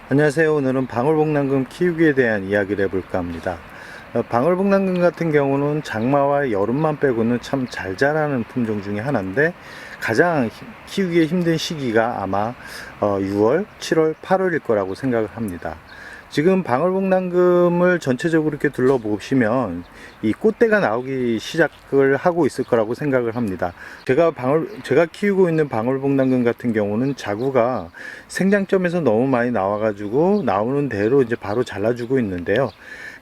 안녕하세요. 오늘은 방울복랑금 키우기에 대한 이야기를 해볼까 합니다. 방울복랑금 같은 경우는 장마와 여름만 빼고는 참 잘 자라는 품종 중에 하나인데, 가장 키우기 힘든 시기가 아마 6월, 7월, 8월일 거라고 생각을 합니다. 지금 방울복랑금을 전체적으로 이렇게 둘러보시면 이 꽃대가 나오기 시작을 하고 있을 거라고 생각을 합니다. 제가 키우고 있는 방울복랑금 같은 경우는 자구가 생장점에서 너무 많이 나와가지고 나오는 대로 이제 바로 잘라주고 있는데요.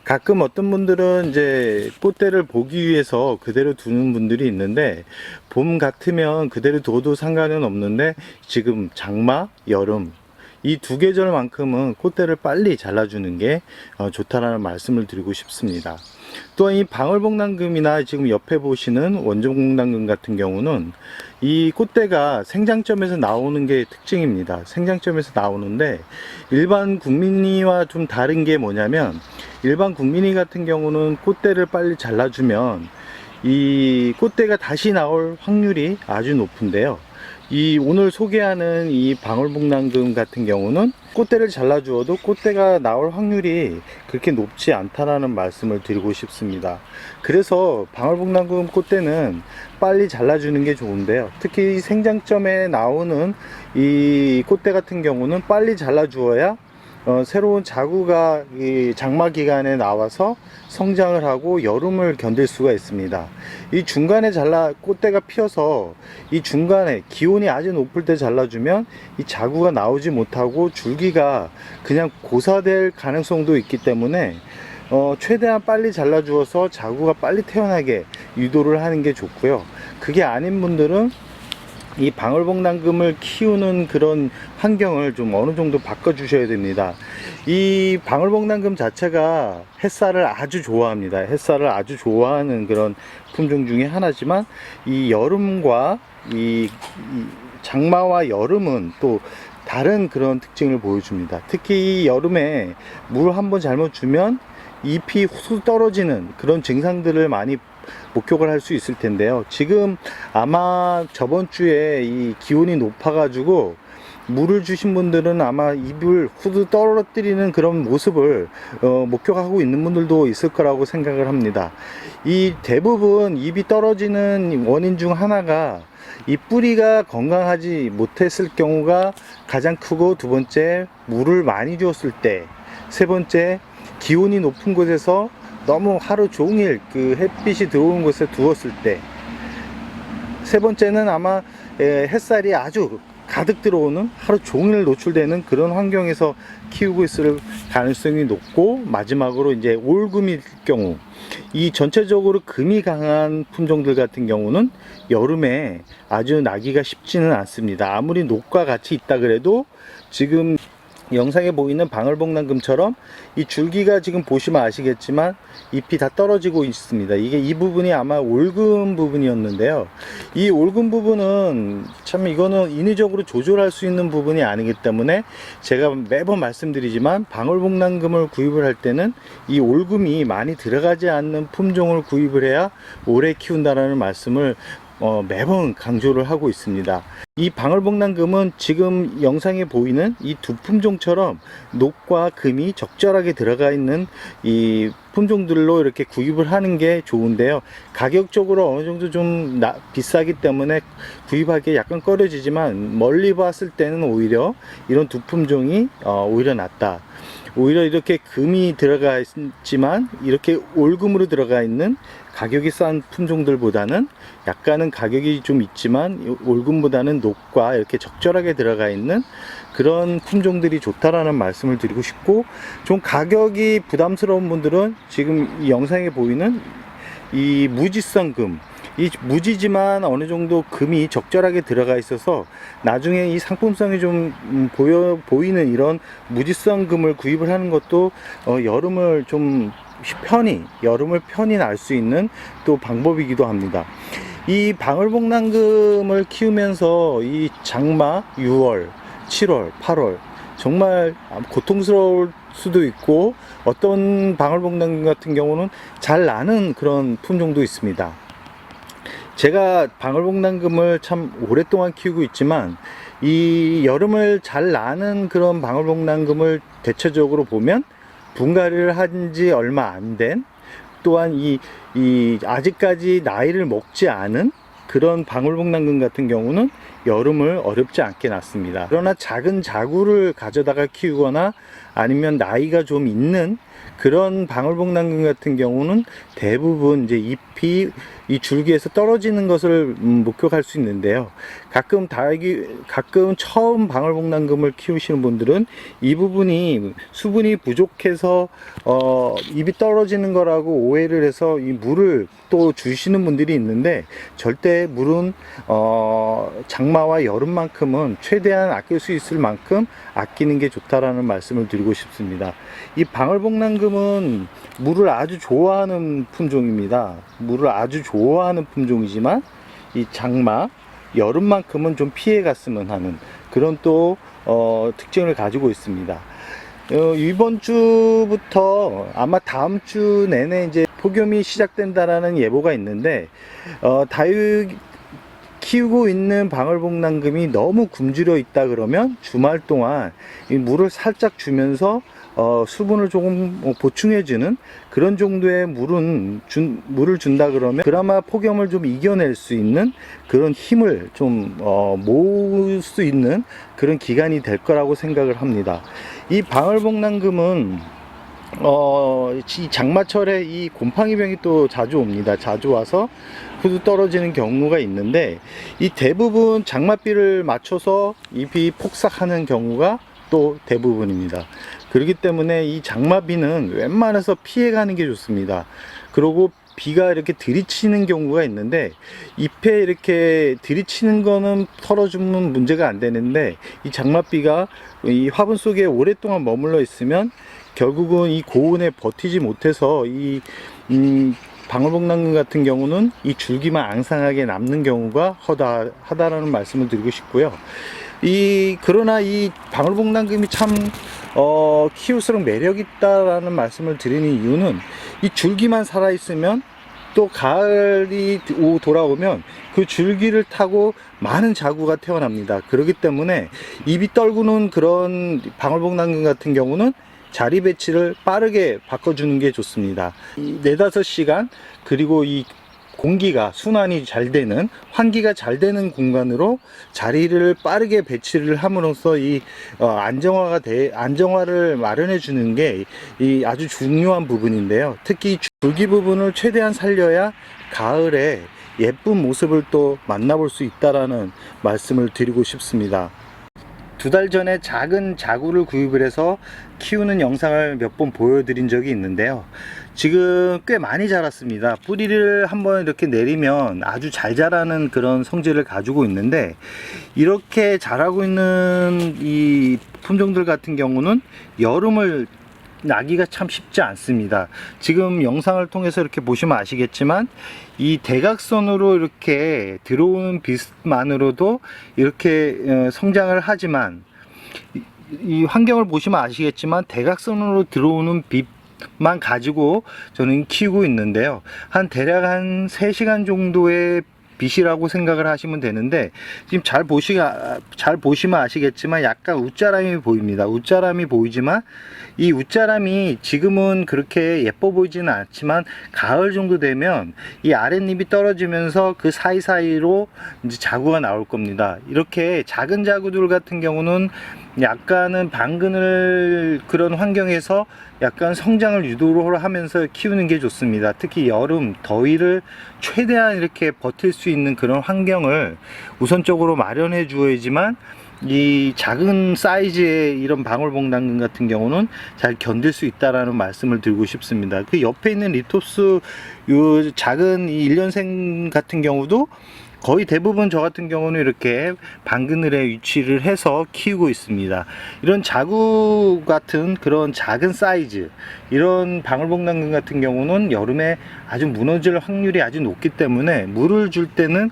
가끔 어떤 분들은 이제 꽃대를 보기 위해서 그대로 두는 분들이 있는데, 봄 같으면 그대로 둬도 상관은 없는데, 지금 장마, 여름 이 두 계절만큼은 꽃대를 빨리 잘라주는 게 좋다라는 말씀을 드리고 싶습니다. 또한 이 방울복랑금이나 지금 옆에 보시는 원종복랑금 같은 경우는 이 꽃대가 생장점에서 나오는 게 특징입니다. 생장점에서 나오는데, 일반 국민이와 좀 다른 게 뭐냐면, 일반 국민이 같은 경우는 꽃대를 빨리 잘라주면 이 꽃대가 다시 나올 확률이 아주 높은데요. 이 오늘 소개하는 이 방울복랑금 같은 경우는 꽃대를 잘라주어도 꽃대가 나올 확률이 그렇게 높지 않다라는 말씀을 드리고 싶습니다. 그래서 방울복랑금 꽃대는 빨리 잘라주는 게 좋은데요. 특히 생장점에 나오는 이 꽃대 같은 경우는 빨리 잘라주어야 새로운 자구가 이 장마 기간에 나와서 성장을 하고 여름을 견딜 수가 있습니다. 이 중간에 꽃대가 피어서 이 중간에 기온이 아주 높을 때 잘라주면 이 자구가 나오지 못하고 줄기가 그냥 고사될 가능성도 있기 때문에 최대한 빨리 잘라주어서 자구가 빨리 태어나게 유도를 하는 게 좋고요. 그게 아닌 분들은 이 방울복랑금을 키우는 그런 환경을 좀 어느 정도 바꿔 주셔야 됩니다. 이 방울복랑금 자체가 햇살을 아주 좋아합니다. 햇살을 아주 좋아하는 그런 품종 중에 하나지만, 이 여름과 이 장마와 여름은 또 다른 그런 특징을 보여줍니다. 특히 이 여름에 물 한번 잘못 주면 잎이 후수 떨어지는 그런 증상들을 많이 목격을 할 수 있을 텐데요. 지금 아마 저번 주에 이 기온이 높아 가지고 물을 주신 분들은 아마 잎을 후두 떨어뜨리는 그런 모습을 목격하고 있는 분들도 있을 거라고 생각을 합니다. 이 대부분 잎이 떨어지는 원인 중 하나가 이 뿌리가 건강하지 못했을 경우가 가장 크고, 두 번째 물을 많이 주었을 때, 세 번째 기온이 높은 곳에서 너무 하루 종일 그 햇빛이 들어오는 곳에 두었을 때, 세 번째는 아마 햇살이 아주 가득 들어오는, 하루 종일 노출되는 그런 환경에서 키우고 있을 가능성이 높고, 마지막으로 이제 올금일 경우, 이 전체적으로 금이 강한 품종들 같은 경우는 여름에 아주 나기가 쉽지는 않습니다. 아무리 녹과 같이 있다 그래도 지금 영상에 보이는 방울복랑금처럼 이 줄기가 지금 보시면 아시겠지만 잎이 다 떨어지고 있습니다. 이 부분이 아마 올금 부분이었는데요. 이 올금 부분은 참 이거는 인위적으로 조절할 수 있는 부분이 아니기 때문에, 제가 매번 말씀드리지만 방울복랑금을 구입을 할 때는 이 올금이 많이 들어가지 않는 품종을 구입을 해야 오래 키운다라는 말씀을 매번 강조를 하고 있습니다. 이 방울복랑금은 지금 영상에 보이는 이 두 품종처럼 녹과 금이 적절하게 들어가 있는 이 품종들로 이렇게 구입을 하는 게 좋은데요. 가격적으로 어느 정도 좀 비싸기 때문에 구입하기 약간 꺼려지지만, 멀리 봤을 때는 오히려 이런 두 품종이 오히려 낫다. 오히려 이렇게 금이 들어가 있지만 이렇게 올금으로 들어가 있는 가격이 싼 품종들보다는 약간은 가격이 좀 있지만 올금보다는 녹과 이렇게 적절하게 들어가 있는 그런 품종들이 좋다라는 말씀을 드리고 싶고, 좀 가격이 부담스러운 분들은 지금 이 영상에 보이는 이 무지성 금, 이 무지지만 어느 정도 금이 적절하게 들어가 있어서 나중에 이 상품성이 좀 보이는 이런 무지성 금을 구입을 하는 것도 여름을 편히 날 수 있는 또 방법이기도 합니다. 이 방울복랑금을 키우면서 이 장마, 6월, 7월, 8월 정말 고통스러울 수도 있고, 어떤 방울복랑금 같은 경우는 잘 나는 그런 품종도 있습니다. 제가 방울복랑금을 참 오랫동안 키우고 있지만 이 여름을 잘 나는 그런 방울복랑금을 대체적으로 보면 분갈이를 한 지 얼마 안 된, 또한 이 아직까지 나이를 먹지 않은 그런 방울복랑금 같은 경우는 여름을 어렵지 않게 났습니다. 그러나 작은 자구를 가져다가 키우거나 아니면 나이가 좀 있는 그런 방울복랑금 같은 경우는 대부분 이제 잎이 이 줄기에서 떨어지는 것을 목격할 수 있는데요. 가끔 처음 방울복랑금을 키우시는 분들은 이 부분이 수분이 부족해서 잎이 떨어지는 거라고 오해를 해서 이 물을 또 주시는 분들이 있는데, 절대 물은 장마와 여름만큼은 최대한 아낄 수 있을 만큼 아끼는 게 좋다라는 말씀을 드리고 싶습니다. 이 방울복랑금은 물을 아주 좋아하는 품종입니다. 물을 아주 좋아하는 품종이지만 이 장마, 여름만큼은 좀 피해 갔으면 하는 그런 또 특징을 가지고 있습니다. 이번 주부터 아마 다음 주 내내 이제 폭염이 시작된다라는 예보가 있는데, 다육 키우고 있는 방울복랑금이 너무 굶주려 있다 그러면 주말 동안 이 물을 살짝 주면서 수분을 조금 보충해주는 그런 정도의 물을 준다 그러면 그나마 폭염을 좀 이겨낼 수 있는 그런 힘을 좀 모을 수 있는 그런 기간이 될 거라고 생각을 합니다. 이 방울복랑금은 이 장마철에 이 곰팡이병이 또 자주 옵니다. 자주 와서 후두 떨어지는 경우가 있는데, 이 대부분 장맛비를 맞춰서 잎이 폭삭하는 경우가 또 대부분입니다. 그렇기 때문에 이 장마비는 웬만해서 피해가는 게 좋습니다. 그리고 비가 이렇게 들이치는 경우가 있는데, 잎에 이렇게 들이치는 거는 털어주면 문제가 안 되는데, 이 장맛비가 이 화분 속에 오랫동안 머물러 있으면 결국은 이 고온에 버티지 못해서 이 방울복랑금 같은 경우는 이 줄기만 앙상하게 남는 경우가 허다하다라는 말씀을 드리고 싶고요. 그러나 이 방울복랑금이 참 키울수록 매력 있다라는 말씀을 드리는 이유는, 이 줄기만 살아 있으면 또 가을이 돌아오면 그 줄기를 타고 많은 자구가 태어납니다. 그렇기 때문에 잎이 떨구는 그런 방울복랑금 같은 경우는 자리 배치를 빠르게 바꿔주는 게 좋습니다. 이 4~5시간, 그리고 이 공기가 순환이 잘 되는, 환기가 잘 되는 공간으로 자리를 빠르게 배치를 함으로써 이 안정화를 마련해 주는 게 이 아주 중요한 부분인데요. 특히 줄기 부분을 최대한 살려야 가을에 예쁜 모습을 또 만나볼 수 있다라는 말씀을 드리고 싶습니다. 2달 전에 작은 자구를 구입을 해서 키우는 영상을 몇 번 보여드린 적이 있는데요. 지금 꽤 많이 자랐습니다. 뿌리를 한번 이렇게 내리면 아주 잘 자라는 그런 성질을 가지고 있는데, 이렇게 자라고 있는 이 품종들 같은 경우는 여름을 나기가 참 쉽지 않습니다. 지금 영상을 통해서 이렇게 보시면 아시겠지만, 이 대각선으로 이렇게 들어오는 빛만으로도 이렇게 성장을 하지만, 이 환경을 보시면 아시겠지만 대각선으로 들어오는 빛만 가지고 저는 키우고 있는데요. 대략 한 3시간 정도의 빛이라고 생각을 하시면 되는데, 지금 잘 보시면 아시겠지만 약간 웃자람이 보입니다. 웃자람이 보이지만 이 웃자람이 지금은 그렇게 예뻐 보이지는 않지만 가을 정도 되면 이 아랫잎이 떨어지면서 그 사이사이로 이제 자구가 나올 겁니다. 이렇게 작은 자구들 같은 경우는 약간은 방근을 그런 환경에서 약간 성장을 유도를 하면서 키우는 게 좋습니다. 특히 여름 더위를 최대한 이렇게 버틸 수 있는 그런 환경을 우선적으로 마련해 주어야지만 이 작은 사이즈의 이런 방울복랑금 같은 경우는 잘 견딜 수 있다라는 말씀을 드리고 싶습니다. 그 옆에 있는 리톱스 요 작은 이 1년생 같은 경우도 거의 대부분 저 같은 경우는 이렇게 방그늘에 위치를 해서 키우고 있습니다. 이런 자구 같은 그런 작은 사이즈, 이런 방울복랑금 같은 경우는 여름에 아주 무너질 확률이 아주 높기 때문에 물을 줄 때는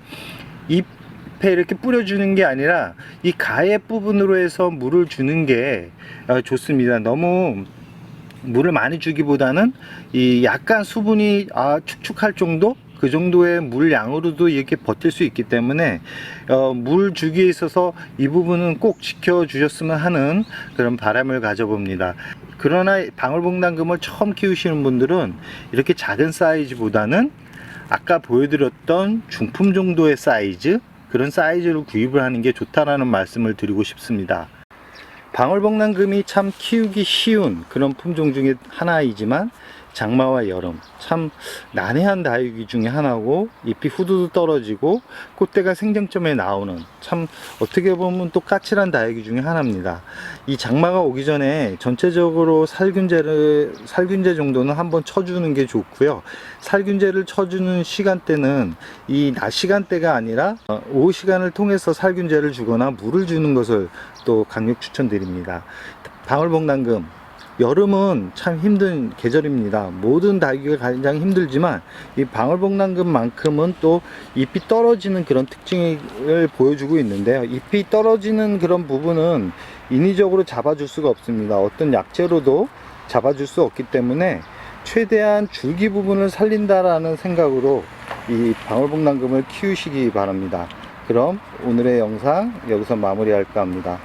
잎에 이렇게 뿌려주는 게 아니라 이 가해 부분으로 해서 물을 주는 게 좋습니다. 너무 물을 많이 주기보다는 이 약간 수분이 축축할 정도, 그 정도의 물량으로도 이렇게 버틸 수 있기 때문에 물 주기에 있어서 이 부분은 꼭 지켜주셨으면 하는 그런 바람을 가져봅니다. 그러나 방울복랑금을 처음 키우시는 분들은 이렇게 작은 사이즈보다는 아까 보여드렸던 중품 정도의 사이즈, 그런 사이즈로 구입을 하는 게 좋다라는 말씀을 드리고 싶습니다. 방울복랑금이 참 키우기 쉬운 그런 품종 중에 하나이지만 장마와 여름 참 난해한 다육이 중에 하나고, 잎이 후두두 떨어지고 꽃대가 생장점에 나오는 참 어떻게 보면 또 까칠한 다육이 중에 하나입니다. 이 장마가 오기 전에 전체적으로 살균제 정도는 한번 쳐주는 게 좋고요. 살균제를 쳐주는 시간대는 이 낮 시간대가 아니라 오후 시간을 통해서 살균제를 주거나 물을 주는 것을 또 강력 추천드립니다. 방울복랑금 여름은 참 힘든 계절입니다. 모든 다육이가 가장 힘들지만 이 방울복랑금만큼은 또 잎이 떨어지는 그런 특징을 보여주고 있는데요. 잎이 떨어지는 그런 부분은 인위적으로 잡아줄 수가 없습니다. 어떤 약재로도 잡아줄 수 없기 때문에 최대한 줄기 부분을 살린다라는 생각으로 이 방울복랑금을 키우시기 바랍니다. 그럼 오늘의 영상 여기서 마무리할까 합니다.